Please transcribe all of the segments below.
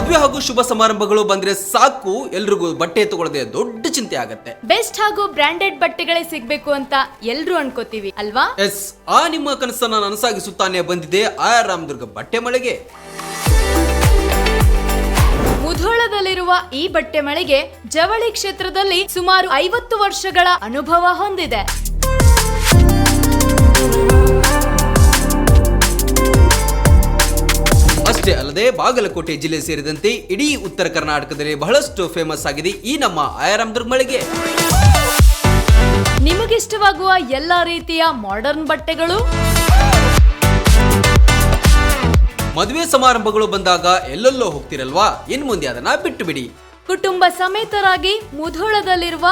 ಮದುವೆ ಹಾಗೂ ಶುಭ ಸಮಾರಂಭಗಳು ಬಂದ್ರೆ ಸಾಕು ಎಲ್ರಿಗೂ ಬಟ್ಟೆ ತಗೊಳ್ಳದೆ ದೊಡ್ಡ ಚಿಂತೆ ಆಗತ್ತೆ. ಬೆಸ್ಟ್ ಹಾಗೂ ಬ್ರಾಂಡೆಡ್ ಬಟ್ಟೆಗಳೇ ಸಿಗ್ಬೇಕು ಅಂತ ಎಲ್ರು ಅನ್ಕೋತೀವಿ ಅಲ್ವಾ? ಎಸ್, ಆ ನಿಮ್ಮ ಕನಸನ್ನ ನನಸಾಗಿಸುತ್ತಾನೆ ಬಂದಿದೆ ಆರ್ ರಾಮದುರ್ಗ ಬಟ್ಟೆ ಮಳೆಗೆ. ಮುಧೋಳದಲ್ಲಿರುವ ಈ ಬಟ್ಟೆ ಮಳಿಗೆ ಜವಳಿ ಕ್ಷೇತ್ರದಲ್ಲಿ ಸುಮಾರು 50 ವರ್ಷಗಳ ಅನುಭವ ಹೊಂದಿದೆ. ಅಷ್ಟೇ ಅಲ್ಲದೆ ಬಾಗಲಕೋಟೆ ಜಿಲ್ಲೆ ಸೇರಿದಂತೆ ಇಡೀ ಉತ್ತರ ಕರ್ನಾಟಕದಲ್ಲಿ ಬಹಳಷ್ಟು ಫೇಮಸ್ ಆಗಿದೆ ಈ ನಮ್ಮ ಆರ್ ರಾಮದುರ್ಗ ಮಳಿಗೆ. ನಿಮಗಿಷ್ಟವಾಗುವ ಎಲ್ಲಾ ರೀತಿಯ ಮಾಡರ್ನ್ ಬಟ್ಟೆಗಳು, ಮದುವೆ ಸಮಾರಂಭಗಳು ಬಂದಾಗ ಎಲ್ಲೆಲ್ಲೋ ಹೋಗ್ತಿರಲ್ವಾ, ಇನ್ ಮುಂದೆ ಅದನ್ನ ಬಿಟ್ಟು ಬಿಡಿ. ಕುಟುಂಬ ಸಮೇತರಾಗಿ ಮುಧೋಳದಲ್ಲಿರುವ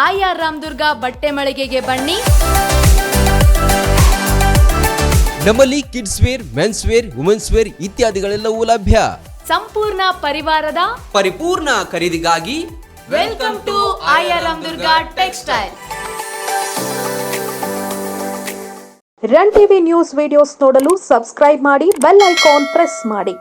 ಆರ್ ರಾಮದುರ್ಗ ಬಟ್ಟೆ ಮಳಿಗೆಗೆ ಬನ್ನಿ. ನಮ್ಮಲ್ಲಿ kids wear, men's wear, women's wear ಇತ್ಯಾದಿಗಳೆಲ್ಲವೂ ಲಭ್ಯ. ಸಂಪೂರ್ಣ ಪರಿವಾರದ ಪರಿಪೂರ್ಣ ಖರೀದಿಗಾಗಿ welcome to R Ramadurga textile. Run TV news videos ನೋಡಲು ಸಬ್ಸ್ಕ್ರೈಬ್ ಮಾಡಿ, ಬೆಲ್ ಐಕಾನ್ ಪ್ರೆಸ್ ಮಾಡಿ.